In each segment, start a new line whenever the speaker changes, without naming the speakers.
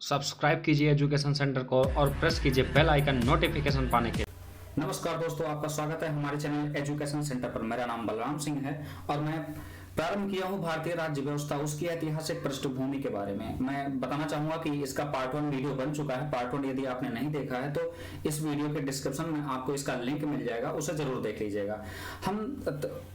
Subscribe कीजिए education centre को और प्रेस कीजिए बेल आइकन नोटिफिकेशन पाने के।
नमस्कार दोस्तों, आपका स्वागत है हमारे चैनल एजुकेशन सेंटर पर। मेरा नाम बलराम सिंह है और मैं प्रारंभ किया हूं भारतीय राज्य व्यवस्था उसकी ऐतिहासिक पृष्ठभूमि के बारे में। मैं बताना चाहूंगा कि इसका पार्ट 1 वीडियो बन चुका है। पार्ट 1 यदि आपने नहीं देखा है तो इस वीडियो के डिस्क्रिप्शन में आपको इसका लिंक मिल जाएगा, उसे जरूर देख लीजिएगा। हम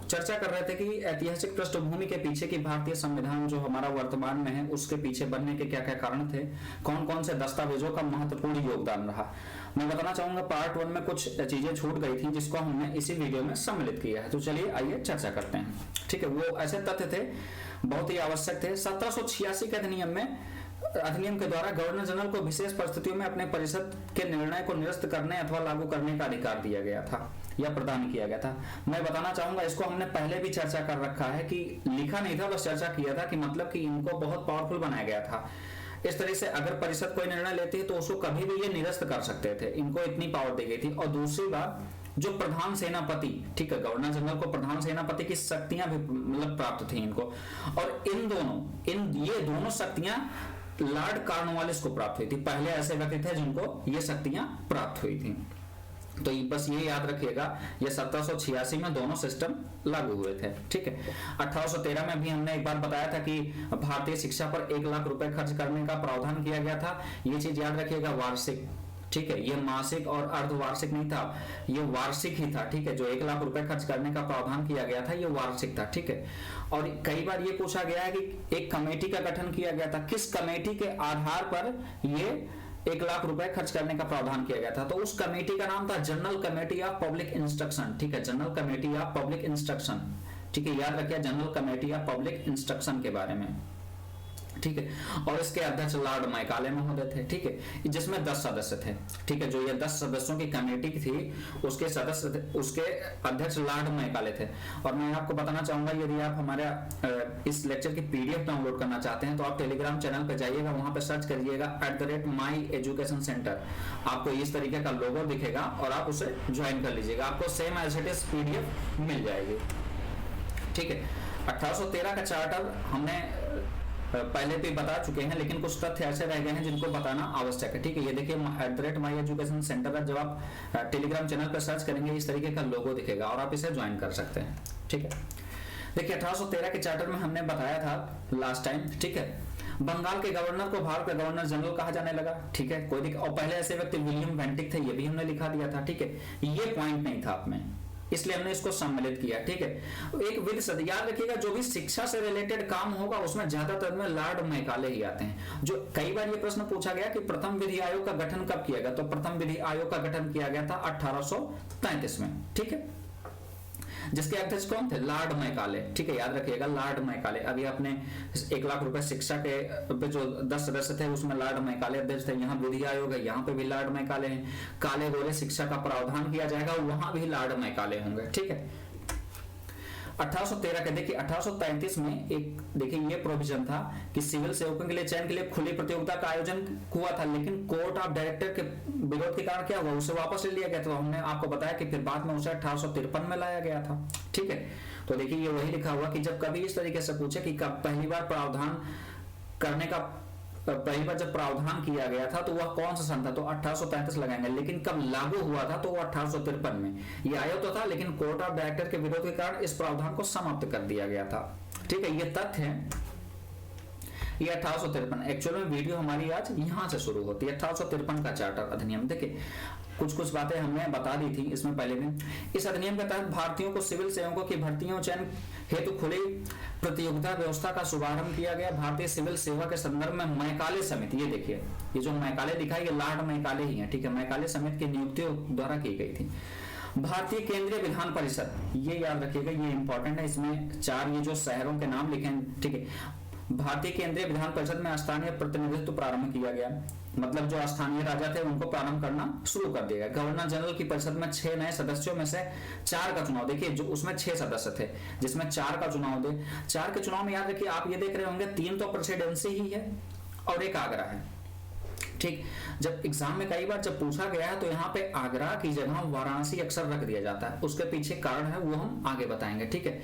चर्चा कर रहे थे कि ऐतिहासिक पृष्ठभूमि के पीछे की भारतीय संविधान जो हमारा वर्तमान में है उसके पीछे बनने के क्या क्या कारण थे, कौन कौन से दस्तावेजों का महत्वपूर्ण योगदान रहा। मैं बताना चाहूंगा पार्ट 1 में कुछ चीजें छूट गई थी जिसको हमने इसी वीडियो में सम्मिलित किया है। तो चलिए आइए चर्चा करते हैं। ठीक है, वो ऐसे तथ्य थे बहुत ही आवश्यक थे। 1786 के अधिनियम के द्वारा गवर्नर जनरल को विशेष परिस्थितियों में अपने परिषद के निर्णय को निरस्त करने अथवा लागू करने का अधिकार दिया गया था या प्रदान किया गया था। मैं बताना चाहूंगा, इसको हमने पहले भी चर्चा कर रखा है कि लिखा नहीं था, बस चर्चा किया था कि मतलब कि इनको बहुत पावरफुल बनाया गया था। इस तरह से अगर परिषद कोई निर्णय लेती है तो उसको कभी भी ये निरस्त कर सकते थे, इनको इतनी पावर दी गई थी। और दूसरी बात, जो प्रधान सेनापति, ठीक है, गवर्नर जनरल को प्रधान सेनापति की शक्तियां भी मतलब प्राप्त थी इनको। और ये दोनों शक्तियां लॉर्ड कॉर्नवालिस को प्राप्त हुई थी। पहले ऐसे व्यक्ति थे जिनको ये शक्तियां प्राप्त हुई थी। तो बस ये याद रखिएगा, ये 1786 में दोनों सिस्टम लागू हुए थे। ठीक है, 1813 में भी हमने एक बार बताया था कि भारतीय शिक्षा पर 1 लाख रुपए खर्च करने का प्रावधान किया गया था। ये चीज याद रखिएगा, वार्षिक। ठीक है, ये मासिक और अर्धवार्षिक नहीं था, ये वार्षिक ही था। ठीक है, जो 1 लाख रुपए खर्च करने का प्रावधान किया गया था ये वार्षिक था। ठीक है, और कई बार ये पूछा गया है कि एक कमेटी का गठन किया गया था, किस कमेटी के आधार पर ये 1 लाख रुपए खर्च करने का प्रावधान किया गया था। तो उस कमेटी का नाम था general committee of public instruction. ठीक है, general committee of public instruction. ठीक है, याद रखिए general committee of public instruction के बारे में। ठीक है, और इसके अध्यक्ष लॉर्ड मैकाले महोदय थे। ठीक है, जिसमें 10 सदस्य थे। ठीक है, जो ये 10 सदस्यों की कमेटी थी उसके सदस्य थे, उसके अध्यक्ष लॉर्ड मैकाले थे। और मैं आपको बताना चाहूंगा, यदि आप हमारे इस लेक्चर की पीडीएफ डाउनलोड करना चाहते हैं तो आप टेलीग्राम चैनल पर जाइएगा, वहां पर सर्च करिएगा @myeducationcenter। आपको इस तरीके का लोगो दिखेगा और आप उसे ज्वाइन कर लीजिएगा, आपको same as it is PDF मिल जाएगी। ठीक है, 1813 का चार्टर हमने पहले भी बता चुके हैं, लेकिन कुछ तथ्य ऐसे रह गए हैं जिनको बताना आवश्यक है। ठीक है, ये देखिए @myeducationcenter जब आप टेलीग्राम चैनल पर सर्च करेंगे इस तरीके का लोगो दिखेगा और आप इसे ज्वाइन कर सकते हैं। ठीक है, देखिए 1813 के चार्टर में हमने बताया था लास्ट टाइम। ठीक है, बंगाल के गवर्नर को भारत का गवर्नर जनरल कहा जाने लगा। ठीक है, कोई और पहले ऐसे व्यक्ति विलियम वेंटिक थे, ये भी हमने लिखा दिया था। ठीक है, ये पॉइंट नहीं था आप में, इसलिए हमने इसको सम्मिलित किया। ठीक है, एक विधि याद रखिएगा, जो भी शिक्षा से रिलेटेड काम होगा उसमें ज्यादातर में लॉर्ड मैकाले ही आते हैं। जो कई बार ये प्रश्न पूछा गया कि प्रथम विधि आयोग का गठन कब किया गया, तो प्रथम विधि आयोग का गठन किया गया था 1833 में। ठीक है, जिसके अध्यक्ष कौन थे, लॉर्ड मैकाले। ठीक है, याद रखिएगा लॉर्ड मैकाले। अभी आपने 1 लाख रुपए शिक्षा के पे जो 10 सदस्य थे उसमें लॉर्ड मैकाले अध्यक्ष थे। यहाँ विधि आयोग है, यहाँ पे भी लॉर्ड मैकाले हैं। काले गोरे शिक्षा का प्रावधान किया जाएगा, वहां भी लॉर्ड मैकाले होंगे। ठीक है, 1813 के देखिए 1833 में एक देखिए ये प्रोविजन था कि सिविल सेवकों के लिए चयन के लिए खुली प्रतियोगिता का आयोजन हुआ था, लेकिन कोर्ट ऑफ डायरेक्टर के विरोध के कारण क्या हुआ, उसे वापस ले लिया गया। तो हमने आपको बताया कि फिर बाद में उसे 1853 में लाया गया था। ठीक है, तो देखिए ये वही लिखा हुआ कि जब कभी इस तरीके से पूछे कि कब पहली बार प्रावधान करने का पहली बार जब प्रावधान किया गया था तो वह कौन सा सन था, तो 1833 लगाएंगे। लेकिन कब लागू हुआ था तो वो 1853 में। ये आया तो था, लेकिन कोर्ट ऑफ डायरेक्टर के विरोध के कारण इस प्रावधान को समाप्त कर दिया गया था। ठीक है, ये तथ्य है, ये 1853। एक्चुअल में वीडियो हमारी आज यहां से शुरू होती है, 1853 का चार्टर अधिनियम। देखिए कुछ बातें हमने बता दी थी इसमें पहले भी। इस अधिनियम के तहत भारतीयों को सिविल सेवकों की भर्तियों चयन हेतु खुली प्रतियोगिता व्यवस्था का शुभारंभ किया गया। भारतीय सिविल सेवा के संदर्भ में मैकाले समिति, ये देखिए ये जो मैकाले दिखा ये लॉर्ड मैकाले ही है। ठीक है, मैकाले समिति की नियुक्तियों द्वारा की गई थी। भारतीय केंद्रीय विधान परिषद, ये याद रखिएगा, ये इंपॉर्टेंट है। इसमें 4 ये जो शहरों के नाम लिखे हैं। ठीक है, भारतीय केंद्रीय विधान परिषद में स्थानीय प्रतिनिधित्व प्रारंभ किया गया, मतलब जो स्थानीय राजा थे उनको प्रारंभ करना शुरू कर दिया गया। गवर्नर जनरल की परिषद में 6 नए सदस्यों में से 4 का चुनाव, देखिए जो उसमें 6 सदस्य थे जिसमें 4 का चुनाव दे। 4 के चुनाव में याद रखिए आप ये देख रहे होंगे 3 तो प्रेसिडेंसी ही है और 1 आगरा है। ठीक, जब एग्जाम में कई बार जब पूछा गया है तो यहाँ पे आगरा की जगह वाराणसी अक्सर रख दिया जाता है, उसके पीछे कारण है वो हम आगे बताएंगे। ठीक है,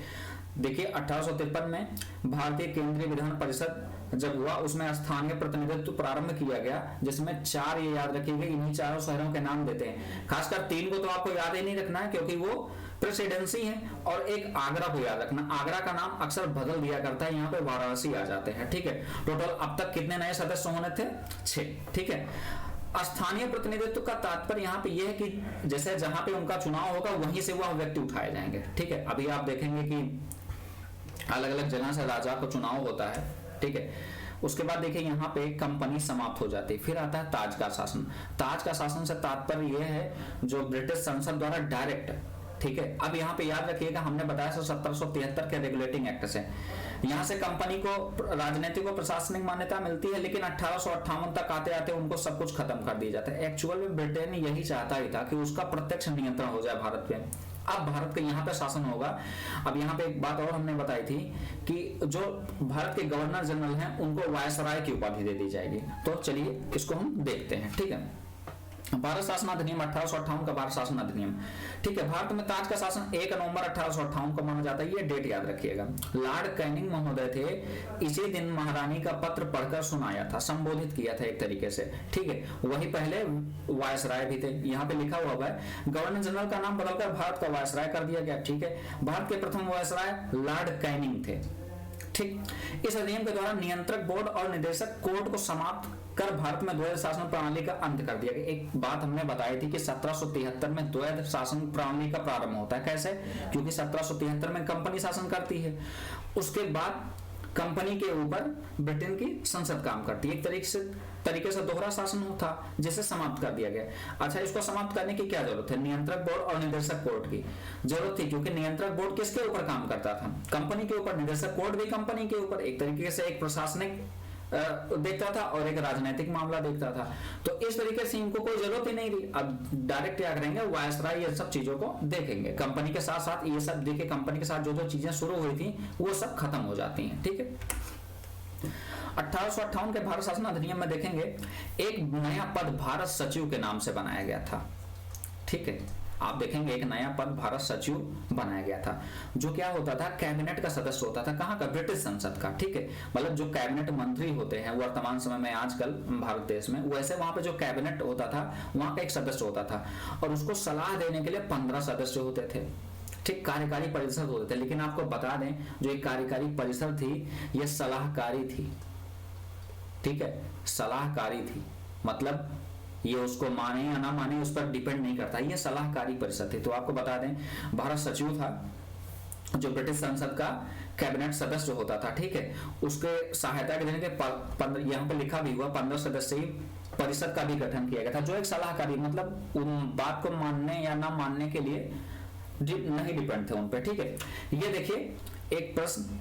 देखिए 1853 में भारतीय केंद्रीय विधान परिषद जब हुआ, उसमें स्थानीय प्रतिनिधित्व प्रारंभ किया गया, जिसमें 4, ये याद रखिएगा, इन्हीं चारों शहरों के नाम देते हैं। खासकर 3 को तो आपको याद ही नहीं रखना है क्योंकि वो प्रेसिडेंसी है, और एक आगरा को याद रखना। आगरा का नाम अक्सर बदल दिया करता है, यहाँ पे वाराणसी आ जाते हैं, ठीक है। टोटल अब तक कितने नए सदस्य होने थे? 6, ठीक है। स्थानीय प्रतिनिधित्व का तात्पर्य यहाँ पे यह है कि जैसे जहां पे उनका चुनाव होगा वहीं से वह व्यक्ति उठाए जाएंगे, ठीक है। अभी आप देखेंगे कि अलग अलग जगह से राजा का चुनाव होता है, ठीक है। उसके बाद देखिए यहाँ पे कंपनी समाप्त हो जाती है, फिर आता है ताज का शासन। ताज का शासन से तात्पर्य यह है जो ब्रिटिश संसद द्वारा डायरेक्ट, ठीक है। अब यहाँ पे याद रखिएगा, हमने बताया 1773 के रेगुलेटिंग एक्ट से यहाँ से कंपनी को राजनीतिक और प्रशासनिक मान्यता मिलती है, लेकिन 1858 तक आते आते उनको सब कुछ खत्म कर दिया जाता है। एक्चुअल में ब्रिटेन यही चाहता ही था कि उसका प्रत्यक्ष नियंत्रण हो जाए भारत पे। अब भारत का यहाँ पे शासन होगा। अब यहाँ पे एक बात और हमने बताई थी कि जो भारत के गवर्नर जनरल हैं उनको वायसराय की उपाधि दे दी जाएगी। तो चलिए इसको हम देखते हैं, ठीक है। भारत शासन अधिनियम 1858 का भारत शासन अधिनियम, ठीक है। भारत में ताज का शासन 1 नवंबर 1858 को माना जाता है, ये डेट याद रखिएगा। लॉर्ड कैनिंग महोदय थे, इसी दिन महारानी का पत्र पढ़कर सुनाया था, संबोधित किया था एक तरीके से, ठीक है। वही पहले वायसराय भी थे, यहाँ पे लिखा हुआ है गवर्नर जनरल का नाम बदलकर भारत का वायसराय कर दिया गया, ठीक है। भारत के प्रथम वायसराय लॉर्ड कैनिंग थे, ठीक। इस अधिनियम के द्वारा नियंत्रक बोर्ड और निदेशक कोर्ट को समाप्त कर भारत में द्वैध शासन प्रणाली का अंत कर दिया गया। एक बात हमने बताई थी कि 1773 में द्वैध शासन प्रणाली का प्रारंभ होता है। कैसे? क्योंकि 1773 में कंपनी शासन करती है, उसके बाद कंपनी के ऊपर ब्रिटेन की संसद काम करती है। एक तरीके से दोहरा शासन होता, जिसे समाप्त कर दिया गया। अच्छा, इसको समाप्त करने की क्या जरूरत है? नियंत्रक बोर्ड और निदेशक बोर्ड की जरूरत थी, क्योंकि नियंत्रक बोर्ड किसके ऊपर काम करता था? कंपनी के ऊपर। निदेशक बोर्ड भी कंपनी के ऊपर। एक तरीके से एक प्रशासनिक देखता था और एक राजनीतिक मामला देखता था। तो इस तरीके से इनको कोई जरूरत ही नहीं थी। अब डायरेक्ट क्या करेंगे, वायसराय ये सब चीजों को देखेंगे। कंपनी के साथ साथ ये सब देखिए, कंपनी के साथ जो जो चीजें शुरू हुई थी वो सब खत्म हो जाती हैं, ठीक है। 1858 के भारत शासन अधिनियम में देखेंगे एक नया पद भारत सचिव के नाम से बनाया गया था, ठीक है। आप देखेंगे एक नया पद भारत सचिव बनाया गया था, जो क्या होता था, कैबिनेट का सदस्य होता था। कहाँ का? ब्रिटिश संसद का, ठीक है। मतलब जो कैबिनेट मंत्री होते हैं वर्तमान समय में आजकल भारत देश में, वैसे वहां पे जो कैबिनेट होता था वहां का एक सदस्य होता था, और उसको सलाह देने के लिए 15 सदस्य होते थे, ठीक। कार्यकारी परिषद होते थे। लेकिन आपको बता दें, जो एक कार्यकारी परिषद थी यह सलाहकारी थी, ठीक है। सलाहकारी थी, मतलब ये उसको माने या ना माने उस पर डिपेंड नहीं करता, ये सलाहकारी परिषद थी। तो आपको बता दें भारत सचिव था जो ब्रिटिश संसद का कैबिनेट सदस्य होता था, ठीक है। उसके सहायता के देने के यहाँ पे लिखा भी हुआ 15 सदस्यीय परिषद का भी गठन किया गया था, जो एक सलाहकारी, मतलब उन बात को मानने या ना मानने के लिए नहीं डिपेंड थे उन पे, ठीक है। ये देखिए एक प्रश्न,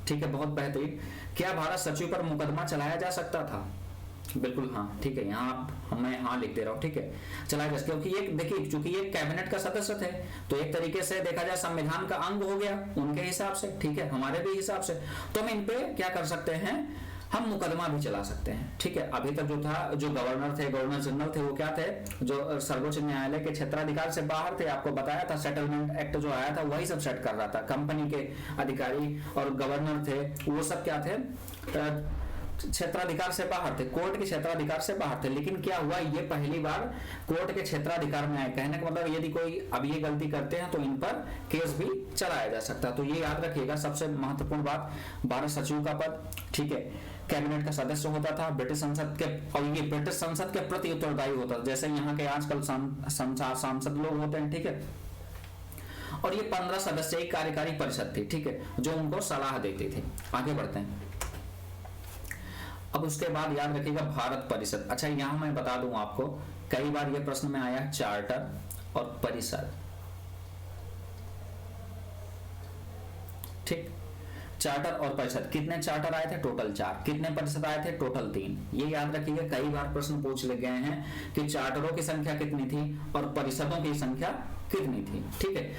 ठीक है, बहुत बेहतरीन। क्या भारत सचिव पर मुकदमा चलाया जा सकता था? बिल्कुल हाँ, ठीक है। यहाँ मैं हाँ लिख दे रहा हूँ, ठीक है, चलाया जा सकता। क्योंकि ये देखिए, चूंकि ये कैबिनेट का सदस्य थे, तो एक तरीके से देखा जाए संविधान का अंग हो गया उनके हिसाब से, ठीक है, हमारे भी हिसाब से। तो हम इन पे क्या कर सकते हैं, हम मुकदमा भी चला सकते हैं, ठीक है। अभी तक जो था, जो गवर्नर थे, गवर्नर जनरल थे, वो क्या थे, जो सर्वोच्च न्यायालय के क्षेत्राधिकार से बाहर थे। आपको बताया था सेटलमेंट एक्ट जो आया था वही सब सेट कर रहा था। कंपनी के अधिकारी और गवर्नर थे, वो सब क्या थे, क्षेत्राधिकार से बाहर थे, कोर्ट के क्षेत्राधिकार से बाहर थे। लेकिन क्या हुआ, ये पहली बार कोर्ट के क्षेत्राधिकार में आए। कहने का मतलब यदि कोई अब ये गलती करते हैं तो इन पर केस भी चलाया जा सकता है। तो ये याद रखिएगा, सबसे महत्वपूर्ण बात, भारत सचिव का पद, ठीक है, कैबिनेट का सदस्य होता था, ब्रिटिश संसद के, और ये ब्रिटिश संसद के प्रति उत्तरदायी होता था, जैसे यहाँ के आजकल सांसद लोग होते हैं, ठीक है। और ये 15 सदस्यीय कार्यकारी परिषद थी, ठीक है, जो उनको सलाह देती थी। आगे बढ़ते हैं। अब उसके बाद याद रखिएगा भारत परिषद। अच्छा, यहां मैं बता दूं आपको, कई बार ये प्रश्न में आया चार्टर और परिषद, ठीक। चार्टर और परिषद, कितने चार्टर आए थे? टोटल 4। कितने परिषद आए थे? टोटल 3। ये याद रखिएगा, कई बार प्रश्न पूछ ले गए हैं कि चार्टरों की संख्या कितनी थी और परिषदों की संख्या कितनी थी, ठीक है।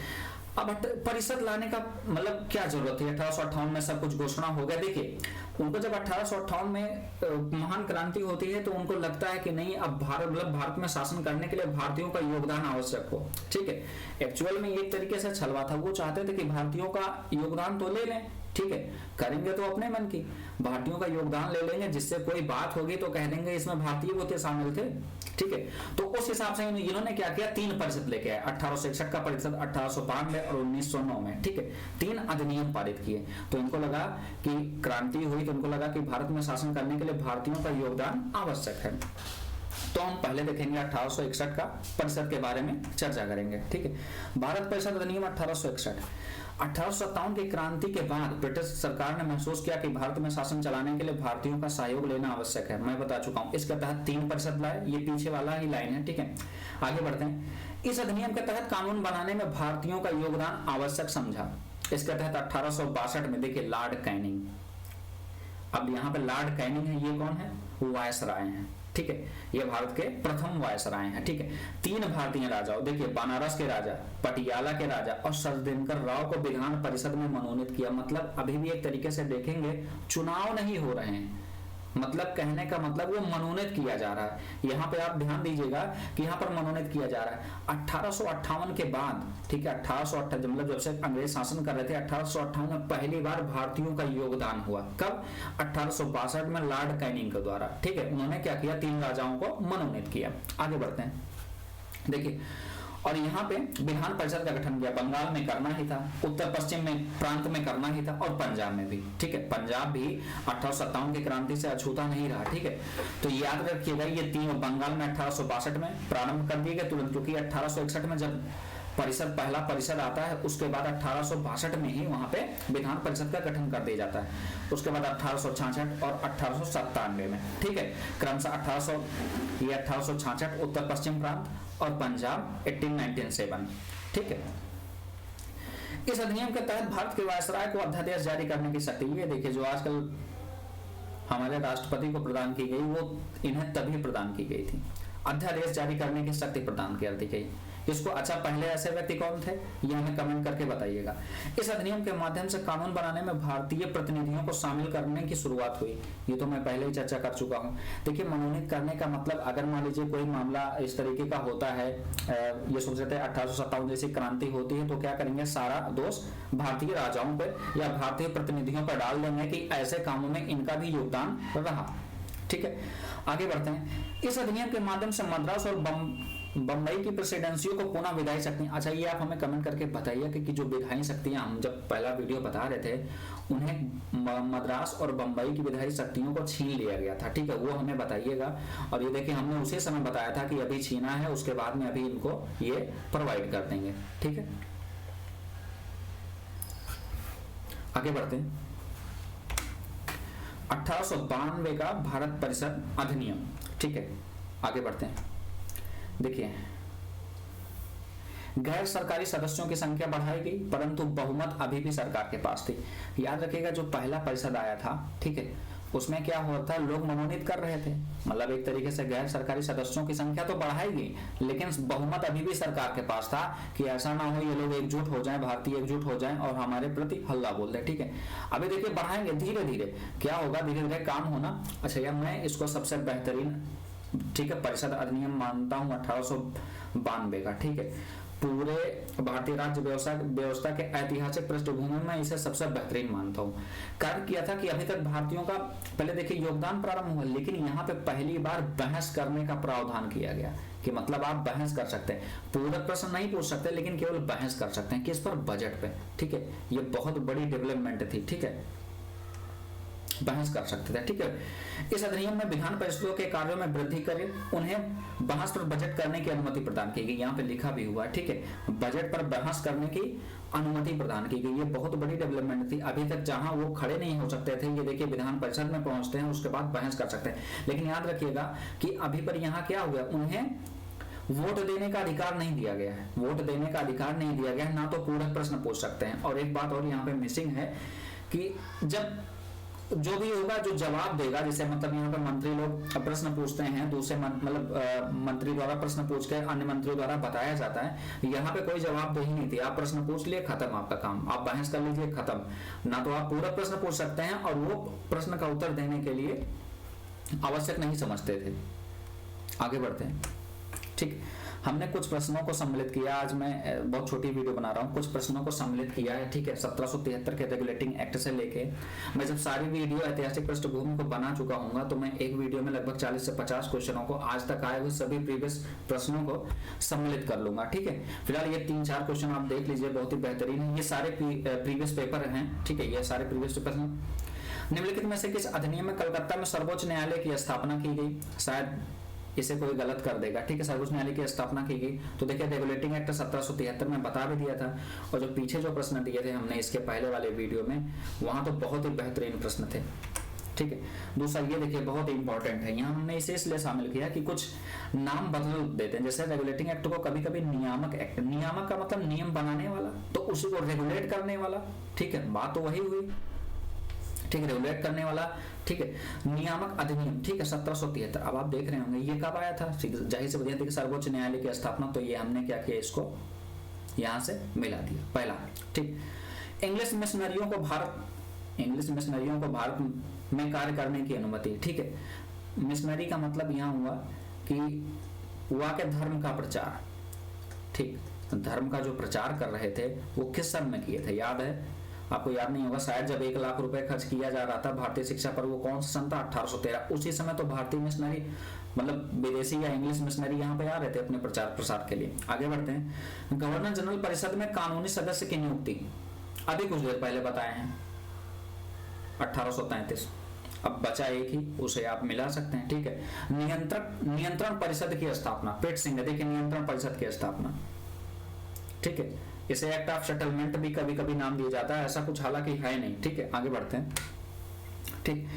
अब परिषद लाने का मतलब क्या जरूरत है? 1858 में सब कुछ घोषणा हो गया। देखिए उनको जब 1858 में महान क्रांति होती है तो उनको लगता है कि नहीं, अब भारत में शासन करने के लिए भारतीयों का योगदान आवश्यक हो। ठीक है, एक्चुअल में एक तरीके से छलवा था, वो चाहते थे कि भारतीयों का योगदान तो ले लें, ठीक है, करेंगे तो अपने मन की, भारतीयों का योगदान ले लेंगे, जिससे कोई बात होगी तो कह देंगे इसमें भारतीय होते शामिल थे। ठीक है, तो उस हिसाब से इन्होंने क्या किया, 3% लेके आए, 1861 का परिषद, 1892 और 1909 में। ठीक है, 3 अधिनियम पारित किए। तो इनको लगा कि क्रांति हुई तो इनको लगा कि भारत में शासन करने के लिए भारतीयों का योगदान आवश्यक है। तो हम पहले देखेंगे 1861 का परिषद के बारे में चर्चा करेंगे। ठीक है, भारत परिषद अधिनियम 1861। 1857 की क्रांति के बाद ब्रिटिश सरकार ने महसूस किया कि भारत में शासन चलाने के लिए भारतीयों का सहयोग लेना आवश्यक है। मैं बता चुका हूं, इसके तहत 3% लाए, ये पीछे वाला ही लाइन है। ठीक है, आगे बढ़ते हैं। इस अधिनियम के तहत कानून बनाने में भारतीयों का योगदान आवश्यक समझा। इसके तहत 1862 में देखिए लॉर्ड कैनिंग, अब यहाँ पे लॉर्ड कैनिंग है, ये कौन है, वायसराय हैं। ठीक है, ये भारत के प्रथम वायसराय हैं। ठीक है, 3 भारतीय राजाओं, देखिए बनारस के राजा, पटियाला के राजा और सज्जनकर राव को विधान परिषद में मनोनीत किया। मतलब अभी भी एक तरीके से देखेंगे चुनाव नहीं हो रहे हैं, मतलब कहने का मतलब वो मनोनीत किया जा रहा है। यहाँ पे आप ध्यान दीजिएगा कि यहाँ पर मनोनीत किया जा रहा है 1858 के बाद। ठीक है, 1858 मतलब जब से अंग्रेज शासन कर रहे थे, 1858 में पहली बार भारतीयों का योगदान हुआ। कब, 1862 में लॉर्ड कैनिंग के द्वारा। ठीक है, उन्होंने क्या किया, 3 राजाओं को मनोनीत किया। आगे बढ़ते हैं, देखिए, और यहाँ पे विधान परिषद का गठन किया। बंगाल में करना ही था, उत्तर पश्चिम में प्रांत में करना ही था और पंजाब में भी। ठीक है, पंजाब भी 1857 की क्रांति से अछूता नहीं रहा। ठीक है, तो याद रखिएगा ये 3, बंगाल में 1862 में प्रारंभ कर दिए गए तुरंत, क्योंकि 1861 में जब पहला परिषद आता है, उसके बाद 1862 में ही वहां पे विधान परिषद का गठन कर दिया जाता है। उसके बाद 1866 और 1897 में। ठीक है, क्रमशः 1866 उत्तर पश्चिम प्रांत और पंजाब 1897। ठीक है, इस अधिनियम के तहत भारत के वायसराय को अध्यादेश जारी करने की शक्ति, ये देखिए जो आजकल हमारे राष्ट्रपति को प्रदान की गई, वो इन्हें तभी प्रदान की गई थी। अध्यादेश जारी करने की शक्ति प्रदान कर दी गई इसको। अच्छा, पहले ऐसे व्यक्ति कौन थे, ये हमें कमेंट करके बताइएगा। इस अधिनियम के माध्यम से कानून बनाने में भारतीय प्रतिनिधियों को शामिल करने की शुरुआत हुई। ये तो मैं पहले ही चर्चा कर चुका हूँ। देखिए, मनोनीत करने का मतलब, अगर मान लीजिए कोई मामला इस तरीके का होता है, ये सोच रहे थे 1857 जैसी क्रांति होती है, तो क्या करेंगे, सारा दोष भारतीय राजाओं पर या भारतीय प्रतिनिधियों पर डाल देंगे कि ऐसे कामों में इनका भी योगदान रहा। ठीक है, आगे बढ़ते हैं। इस अधिनियम के माध्यम से मद्रास और बम्बई की प्रेसिडेंसियों को पुनः विधायी शक्ति। अच्छा, ये आप हमें कमेंट करके बताइए कि जो विधायी शक्तियां हम जब पहला वीडियो बता रहे थे, उन्हें मद्रास और बम्बई की विधायी शक्तियों को छीन लिया गया था। ठीक है, वो हमें बताइएगा। और ये देखिए, हमने उसी समय बताया था कि अभी छीना है, उसके बाद में अभी इनको ये प्रोवाइड कर देंगे। ठीक है, आगे बढ़ते हैं। 1892 का भारत परिषद अधिनियम। ठीक है, आगे बढ़ते हैं। देखिए, गैर सरकारी सदस्यों की संख्या बढ़ाई गई, परंतु बहुमत अभी भी सरकार के पास थी। याद रखिएगा, जो पहला परिषद आया था, ठीक है, उसमें क्या हुआ था, लोग मनोनीत कर रहे थे, मतलब एक तरीके से गैर सरकारी सदस्यों की संख्या तो बढ़ाई गई, लेकिन बहुमत अभी भी सरकार के पास था कि ऐसा ना हो ये लोग एकजुट हो जाएं, भारतीय एकजुट हो जाएं और हमारे प्रति हल्ला बोल दें। ठीक है, अभी देखिए बढ़ाएंगे धीरे धीरे, क्या होगा, धीरे धीरे काम होना। अच्छा, यार मैं इसको सबसे बेहतरीन, ठीक है, परिषद अधिनियम मानता हूँ 1892 का। ठीक है, पूरे भारतीय राज्य व्यवस्था के ऐतिहासिक पृष्ठभूमि में इसे सबसे बेहतरीन मानता हूँ। कार्य किया था कि अभी तक भारतीयों का, पहले देखिए योगदान प्रारंभ हुआ, लेकिन यहाँ पे पहली बार बहस करने का प्रावधान किया गया कि मतलब आप बहस कर सकते हैं, पूरक प्रश्न नहीं पूछ सकते, लेकिन केवल बहस कर सकते हैं। किस पर, बजट पे। ठीक है, ये बहुत बड़ी डेवलपमेंट थी। ठीक है, बहस कर सकते थे। ठीक है, इस अधिनियम में विधान परिषदों के कार्यों में वृद्धि करें, उन्हें बहस पर बजट करने की अनुमति प्रदान की गई। यहाँ पे लिखा भी हुआ है। ठीक है, बजट पर बहस करने की अनुमति प्रदान की गई। ये बहुत बड़ी डेवलपमेंट थी। अभी तक जहां वो खड़े नहीं हो सकते थे, ये देखिए विधान परिषद में पहुंचते हैं, उसके बाद बहस कर सकते हैं। लेकिन याद रखिएगा कि अभी पर यहाँ क्या हुआ, उन्हें वोट देने का अधिकार नहीं दिया गया है। वोट देने का अधिकार नहीं दिया गया है, ना तो पूरक प्रश्न पूछ सकते हैं। और एक बात और यहाँ पे मिसिंग है कि जब जो भी होगा, जो जवाब देगा, जैसे मतलब यहाँ पर मंत्री लोग प्रश्न पूछते हैं, दूसरे मंत्री द्वारा प्रश्न पूछ के अन्य मंत्रियों द्वारा बताया जाता है। यहाँ पे कोई जवाब दे ही नहीं थी, आप प्रश्न पूछ लिए, खत्म आपका काम, आप बहस कर लीजिए, खत्म। ना तो आप पूरा प्रश्न पूछ सकते हैं और वो प्रश्न का उत्तर देने के लिए आवश्यक नहीं समझते थे। आगे बढ़ते हैं। ठीक, हमने कुछ प्रश्नों को सम्मिलित किया। आज मैं बहुत छोटी वीडियो बना रहा हूँ, कुछ प्रश्नों को सम्मिलित किया है। ठीक है, 1773 के रेगुलेटिंग एक्ट से लेके मैं जब सारी वीडियो ऐतिहासिक पृष्ठभूमि को बना चुका हूँ तो मैं एक वीडियो में लगभग 40 से 50 क्वेश्चनों को, आज तक आए हुए सभी प्रीवियस प्रश्नों को सम्मिलित कर लूंगा। ठीक है, फिलहाल ये 3-4 क्वेश्चन आप देख लीजिए, बहुत ही बेहतरीन है। ये सारे प्रीवियस पेपर हैं। ठीक है, ये सारे प्रीवियस पेपर हैं। निम्नलिखित में से किस अधिनियम में कलकत्ता में सर्वोच्च न्यायालय की स्थापना की गई? शायद इसे कोई गलत कर देगा। ठीक है, सर्वोच्च न्यायालय की स्थापना की गई तो देखिए रेगुलेटिंग एक्ट 1773 में बता भी दिया था, और जो पीछे जो प्रश्न दिए थे हमने इसके पहले वाले वीडियो में, वहां तो बहुत ही बेहतरीन प्रश्न थे। ठीक है, दूसरा ये देखिए बहुत ही इंपॉर्टेंट है, यहाँ हमने इसे इसलिए शामिल किया कि कुछ नाम बदल देते हैं। जैसे रेगुलेटिंग एक्ट को कभी कभी नियामक एक्ट, नियामक का मतलब नियम बनाने वाला, तो उसी को रेगुलेट करने वाला। ठीक है, बात तो वही हुई। ठीक है, रेगुलेट करने वाला। ठीक है, नियामक अधिनियम। ठीक है, 1773। अब आप देख रहे होंगे ये कब आया था? जाहिर से बढ़िया, देखिए सर्वोच्च न्यायालय की स्थापना, तो ये हमने क्या किया, इसको यहां से मिला दिया पहला। ठीक, इंग्लिश मिशनरियों को भारत में कार्य करने की अनुमति। ठीक है, मिशनरी का मतलब यहाँ हुआ कि वहाँ के धर्म का प्रचार। ठीक, धर्म का जो प्रचार कर रहे थे वो किस सन में किए थे? याद है आपको? याद नहीं होगा शायद, जब 1 लाख रुपए खर्च किया जा रहा था भारतीय शिक्षा पर, वो कौन सा सन था? 1813। उसी समय तो भारतीय मिशनरी मतलब विदेशी या इंग्लिश मिशनरी यहाँ पे आ रहे थे अपने प्रचार प्रसार के लिए। आगे बढ़ते हैं। गवर्नर जनरल परिषद में कानूनी सदस्य की नियुक्ति अभी कुछ देर पहले बताए हैं, 1833। अब बचा एक ही, उसे आप मिला सकते हैं। ठीक है, नियंत्रण परिषद की स्थापना, पेट सिंह। देखिए, नियंत्रण परिषद की स्थापना। ठीक है, इसे एक्ट ऑफ सेटलमेंट भी कभी कभी नाम दिया जाता है, ऐसा कुछ हालांकि है नहीं। ठीक है, आगे बढ़ते हैं। ठीक,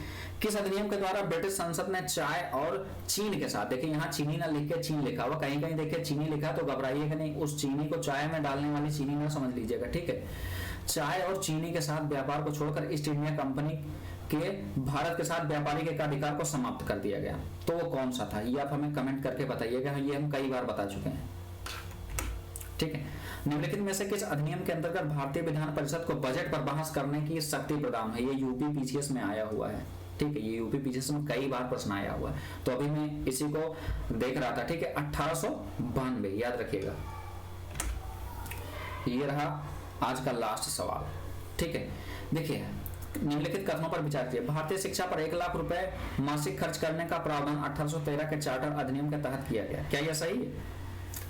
किस अधिनियम के द्वारा ब्रिटिश संसद ने चाय और चीनी के साथ, देखिए यहाँ चीनी ना लिख के चीन लिखा हुआ, कहीं कहीं देखिए चीनी लिखा तो घबराइएगा नहीं, उस चीनी को चाय में डालने वाली चीनी ना समझ लीजिएगा। ठीक है, चाय और चीनी के साथ व्यापार को छोड़कर ईस्ट इंडिया कंपनी के भारत के साथ व्यापारिक एकाधिकार को समाप्त कर दिया गया। तो वो कौन सा था? ये आप हमें कमेंट करके बताइएगा, ये हम कई बार बता चुके हैं। ठीक है, निम्नलिखित में से किस अधिनियम के अंतर्गत भारतीय विधान परिषद को बजट पर बहस करने की शक्ति प्रदान है? ये यूपी पीसीएस में आया हुआ है। ठीक है, ये यूपी पीसीएस में कई बार प्रश्न आया हुआ है, तो अभी मैं इसी को देख रहा था। ठीक है, 1892, याद रखिएगा। ये रहा आज का लास्ट सवाल। ठीक है, देखिए निम्नलिखित कथनों पर विचार कीजिए। भारतीय शिक्षा पर 1 लाख रुपए मासिक खर्च करने का प्रावधान 1813 के चार्टर अधिनियम के तहत किया गया। क्या यह सही है?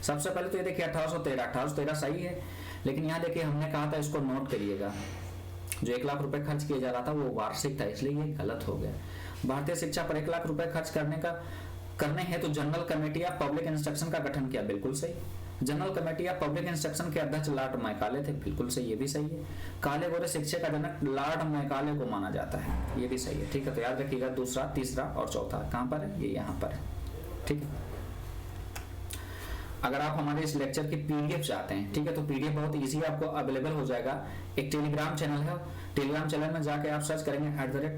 सबसे पहले तो ये देखिए 1813 सही है, लेकिन यहाँ देखिए हमने कहा था, इसको नोट करिएगा, जो 1 लाख रुपए खर्च किया जा रहा था वो वार्षिक था, इसलिए ये गलत हो गया। भारतीय शिक्षा पर 1 लाख रुपए खर्च करने हेतु general committee of public instruction का गठन किया, बिल्कुल सही। General committee of public instruction के अध्यक्ष लॉर्ड मैकाले थे, बिल्कुल सही, ये भी सही है। काले गोरे शिक्षा का जनक लॉर्ड मैकाले को माना जाता है, ये भी सही है। ठीक है, तो याद रखिएगा, दूसरा, तीसरा और चौथा कहाँ पर है? ये यहाँ पर है। ठीक है, अगर आप हमारे इस लेक्चर की पीडीएफ चाहते हैं, ठीक है, तो पीडीएफ बहुत इजी आपको अवेलेबल हो जाएगा। एक टेलीग्राम चैनल है, टेलीग्राम चैनल में जाके आप सर्च करेंगे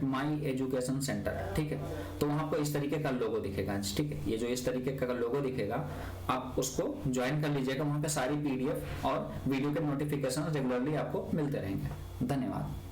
@myeducationcenter। ठीक है, तो वहां आपको इस तरीके का लोगो दिखेगा। ठीक है, ये जो इस तरीके का लोगो दिखेगा, आप उसको ज्वाइन कर लीजिएगा। वहां पे सारी पीडीएफ और वीडियो के नोटिफिकेशन रेगुलरली आपको मिलते रहेंगे। धन्यवाद।